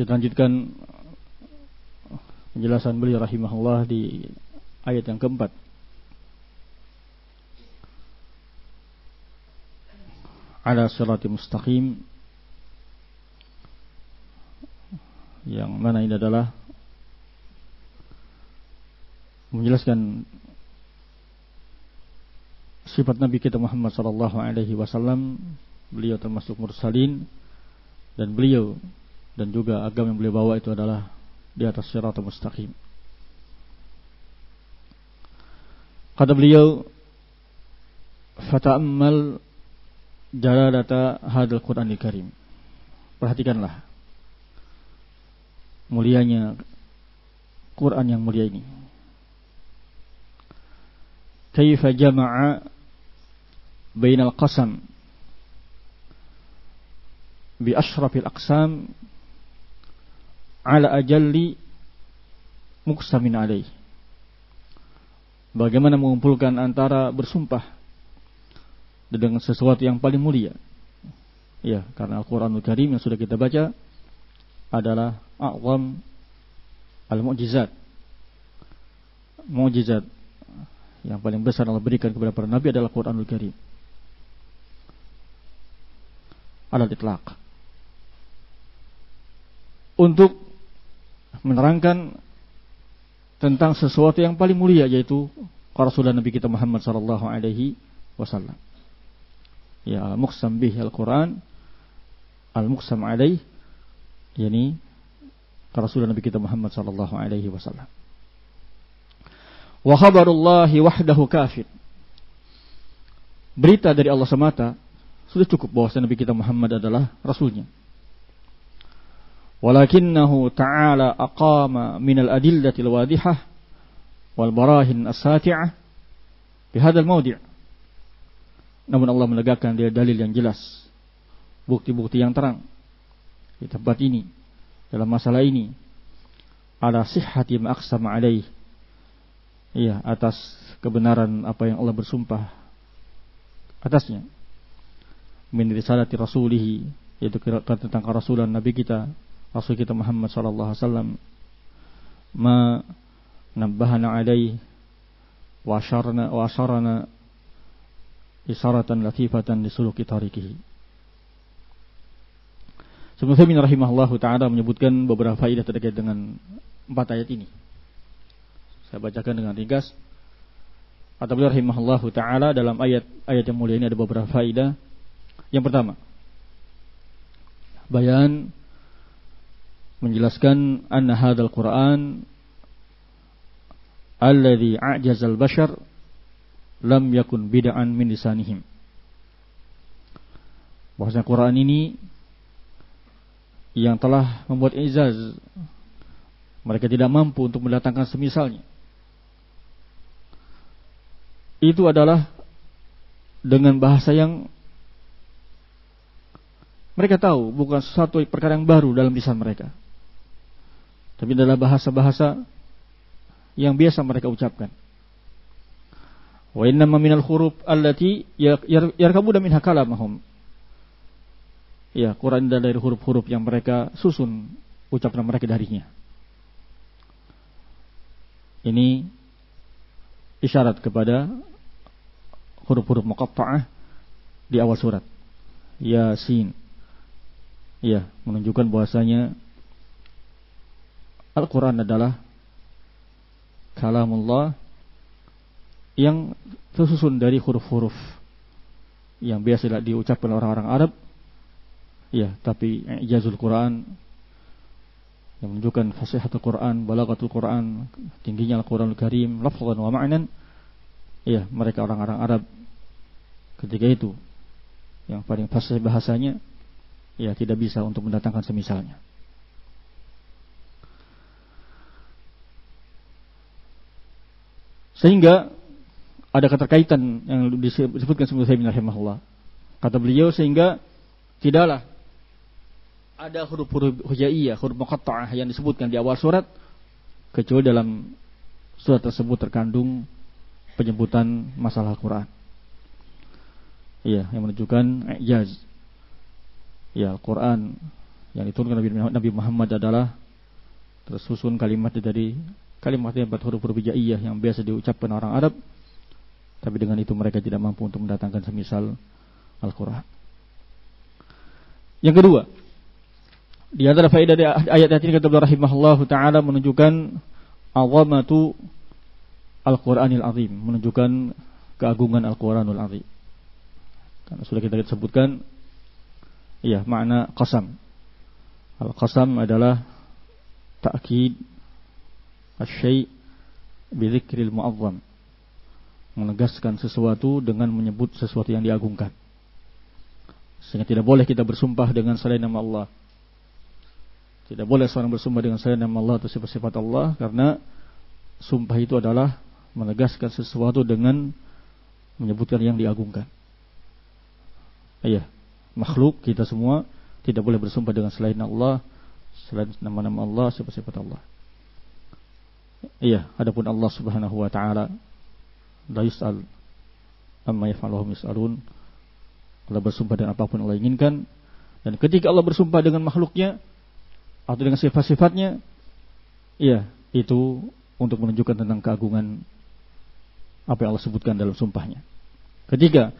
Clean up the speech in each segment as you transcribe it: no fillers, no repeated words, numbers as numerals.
Kita lanjutkan penjelasan beliau rahimahullah di ayat yang keempat. Ala siratal mustaqim, yang mana ini adalah menjelaskan sifat Nabi kita Muhammad sallallahu alaihi wasallam. Beliau termasuk mursalin, dan beliau dan juga agama yang beliau bawa itu adalah di atas siratal mustaqim. Kata beliau, fata'ammal jalalata hadzal Qur'anil Karim. Perhatikanlah mulianya Quran yang mulia ini. Kaifa jama'a bainal qasam bi ashrafil aqsam ala ajalli muqsamin alaih. Bagaimana mengumpulkan antara bersumpah dengan sesuatu yang paling mulia. Ya, karena Al-Qur'anul Karim yang sudah kita baca adalah a'zam al-mu'jizat. Mu'jizat yang paling besar Allah berikan kepada para nabi adalah Al-Qur'anul Karim. Alal itlaq. Untuk menerangkan tentang sesuatu yang paling mulia, yaitu Rasulullah Nabi kita Muhammad sallallahu alaihi wasallam. Ya, al-muqsam bih al-Quran, al-muqsam alaih, yakni Rasulullah Nabi kita Muhammad sallallahu alaihi wasallam. Wa khabarullahi wahdahu kafir. Berita dari Allah semata sudah cukup bahwa Nabi kita Muhammad adalah rasulnya. Walakinnahu ta'ala aqama minal adillatil wadihah wal barahin as-sati'ah bihadzal mawdi'. Namun Allah menegakkan dia dalil yang jelas, bukti-bukti yang terang di tempat ini, dalam masalah ini, ala sihhati ma aqsama alaih. Iya, atas kebenaran apa yang Allah bersumpah atasnya. Min risalati rasulih, yaitu tentang kerasulan Nabi kita, Rasul kita Muhammad sallallahu alaihi wasallam, ma nabbahana alaihi wa asharana isaratan latifatan li suluki tariqihi. Ibnu Utsaimin rahimahullahu taala menyebutkan beberapa faedah terkait dengan 4 ayat ini. Saya bacakan dengan ringkas. Kata beliau rahimahullahu taala, dalam ayat yang mulia ini ada beberapa faedah. Yang pertama, bayan menjelaskan anna hadzal Qur'an alladzi a'jazal bashar lam yakun bid'an min lisanihim. Bahwasanya Quran ini yang telah membuat izaz, mereka tidak mampu untuk mendatangkan semisalnya. Itu adalah dengan bahasa yang mereka tahu, bukan sesuatu perkara yang baru dalam lisan mereka, tapi adalah bahasa-bahasa yang biasa mereka ucapkan. Wa innama minal huruf allati yarkabuna minha kalamahum. Ya, Quran adalah dari huruf-huruf yang mereka susun ucapan mereka darinya. Ini isyarat kepada huruf-huruf muqatta'ah di awal surat Yasin. Ya, menunjukkan bahwasanya Al-Quran adalah kalamullah yang tersusun dari huruf-huruf yang biasa diucapkan orang-orang Arab. Ya, tapi ijazul Quran yang menunjukkan fasihatul Quran, balaghatul Quran, tingginya Al-Quranul Karim, lafzan wa ma'nan. Ya, mereka orang-orang Arab ketika itu yang paling fasih bahasanya, ya, tidak bisa untuk mendatangkan semisalnya. Sehingga ada keterkaitan yang disebutkan Ibnu Utsaimin rahimahullah. Kata beliau, sehingga tidaklah ada huruf-huruf hujaiyah, huruf muqatta'ah yang disebutkan di awal surat, kecuali dalam surat tersebut terkandung penyebutan masalah Al-Quran. Ya, yang menunjukkan ijaz. Ya, Al-Quran Yang diturunkan Nabi Muhammad adalah tersusun kalimat dari kalimatnya huruf-huruf hijaiyah yang biasa diucapkan orang Arab, tapi dengan itu mereka tidak mampu untuk mendatangkan semisal Al-Quran. Yang kedua, di antara faedah dari ayat ini kata beliau rahimahullahu taala menunjukkan azamatu Al-Quranil Azim, menunjukkan keagungan Al-Quranul Azim. Karena sudah kita sebutkan makna qasam. Al-qasam adalah ta'kid asy-syai' bi dzikril mu'azzam, menegaskan sesuatu dengan menyebut sesuatu yang diagungkan. Sehingga tidak boleh kita bersumpah dengan selain nama Allah. Tidak boleh seorang bersumpah dengan selain nama Allah atau sifat-sifat Allah, karena sumpah itu adalah menegaskan sesuatu dengan menyebutkan yang diagungkan. Makhluk kita semua tidak boleh bersumpah dengan selain Allah, selain nama-nama Allah, sifat-sifat Allah. Adapun Allah Subhanahu wa taala la yus'al amma yaf'aluhum yus'alun. Allah bersumpah dengan apapun Allah inginkan, dan ketika Allah bersumpah dengan makhluknya atau dengan sifat-sifatnya, itu untuk menunjukkan tentang keagungan apa yang Allah sebutkan dalam sumpahnya. Ketika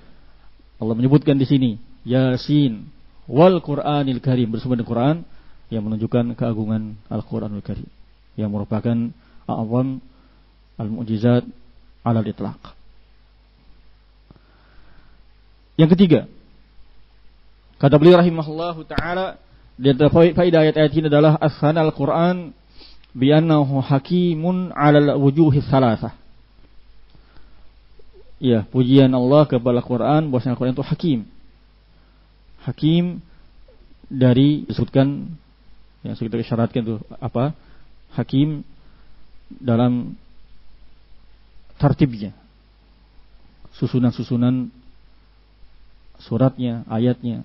Allah menyebutkan di sini Yasin wal Qur'anil Karim, bersumpah dengan Quran, yang menunjukkan keagungan Al-Qur'anul Karim, yang merupakan a'zam al-mu'jizat 'ala al-itlaq. Yang ketiga, kata beliau rahimahullahu taala, di antara faedah ayat-ayat ini adalah as-sana al-Qur'an bi annahu hakimun 'ala al-wujuhi tsalatsah. Pujian Allah kepada Al-Quran, bahwasanya Al-Quran itu hakim. Hakim dari disebutkan yang sudah kita isyaratkan itu apa? Hakim dalam tartibnya, susunan-susunan suratnya, ayatnya.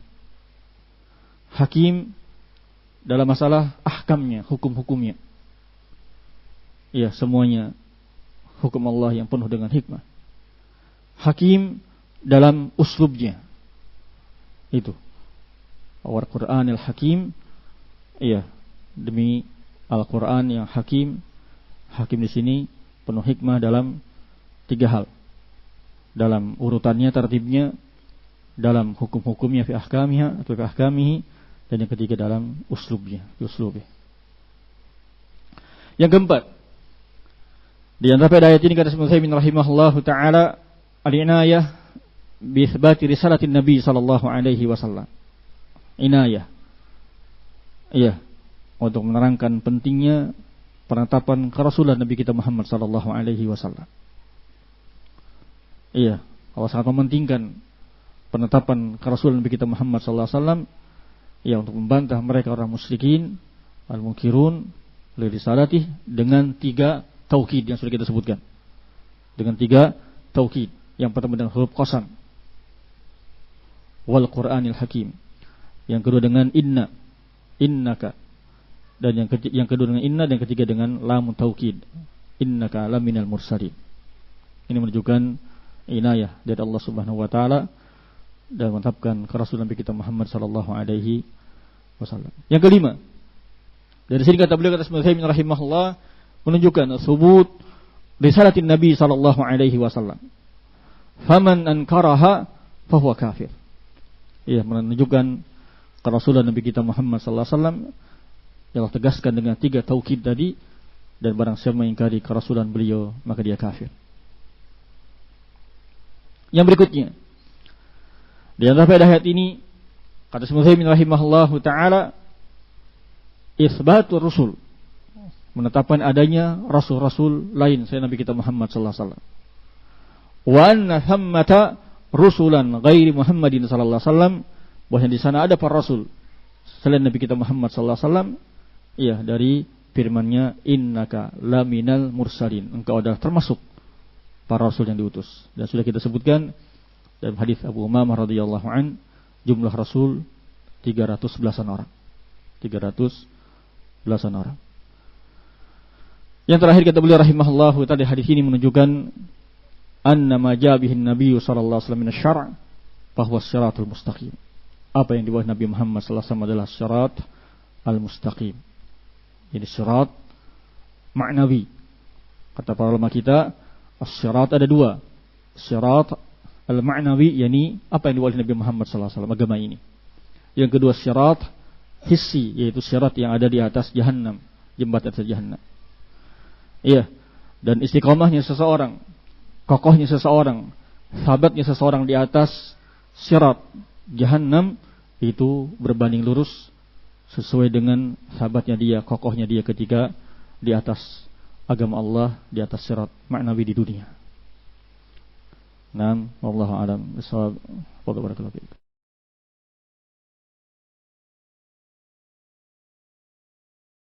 Hakim dalam masalah ahkamnya, hukum-hukumnya. Semuanya hukum Allah yang penuh dengan hikmah. Hakim dalam uslubnya. Itu Al-Qur'anil Hakim. Demi Al-Qur'an yang hakim. Hakim di sini penuh hikmah dalam 3 hal. Dalam urutannya, tertibnya, dalam hukum-hukumnya fi ahkamiha atau fi ahkamihi, dan yang ketiga dalam uslubnya, Yang keempat, di antara ayat ini kata Syekh Utsaimin rahimahullahu taala, al-inayah bi itsbati risalatin Nabi sallallahu alaihi wasallam. Inayah. Untuk menerangkan pentingnya penetapan kerasulan Nabi kita Muhammad sallallahu alaihi wasallam. Allah sangat mementingkan penetapan kerasulan Nabi kita Muhammad sallallahu alaihi wasallam, untuk membantah mereka orang musyrikin al-munkirun li risalatih, dengan 3 taukid yang sudah kita sebutkan. Dengan 3 taukid. Yang pertama dengan huruf qasam, wal Qur'anil Hakim. Yang kedua dengan inna, innaka. Dan yang kedua dengan inna, dan yang ketiga dengan lam taukid, innaka laminal mursalin. Ini menunjukkan inayah dari Allah Subhanahu wa taala dan menetapkan kerasulan Nabi kita Muhammad sallallahu alaihi wasallam. Yang kelima, dari sini kata beliau, kata Syekh Utsaimin rahimahullah, menunjukkan subut risalatin Nabi sallallahu alaihi wasallam. Faman ankaraha fahuwa kafir. Menunjukkan kerasulan Nabi kita Muhammad sallallahu alaihi wasallam yang tegaskan dengan 3 taukid tadi, dan barang siapa mengingkari kerasulan beliau maka dia kafir. Yang berikutnya, di antara faedah ayat ini kata Syekh Utsaimin rahimahullahu taala, isbatur rusul, menetapkan adanya rasul-rasul lain selain Nabi kita Muhammad sallallahu alaihi wasallam. Wa anna thammata rusulan ghairi Muhammadin sallallahu alaihi wasallam, bahwa di sana ada para rasul selain Nabi kita Muhammad sallallahu alaihi wasallam. Dari firman-Nya, innaka laminal mursalin, engkau adalah termasuk para rasul yang diutus. Dan sudah kita sebutkan dalam hadis Abu Umamah radhiyallahu an, jumlah rasul 311 orang. 311 orang. Yang terakhir kata beliau rahimahullahu taala, hadis ini menunjukkan anna ma jaa bihi Nabi sallallahu alaihi wasallam min asy-syara' fa huwa as-siratul mustaqim. Apa yang dibawa Nabi Muhammad sallallahu alaihi wasallam adalah syirat al-mustaqim. Jadi sirat ma'nawi. Kata para ulama kita, as-sirat ada dua. Sirat al-ma'nawi, yakni apa yang diwali Nabi Muhammad sallallahu alaihi wasallam, agama ini. Yang kedua sirat hissi, yaitu sirat yang ada di atas jahannam, jembatan atas jahannam. Iya. Dan istiqomahnya seseorang, kokohnya seseorang, sahabatnya seseorang di atas sirat jahannam itu berbanding lurus sesuai dengan sahabatnya dia, kokohnya dia ketika di atas agama Allah, di atas sirat ma'nawi di dunia. Naam, wallahu a'lam. Bishawab.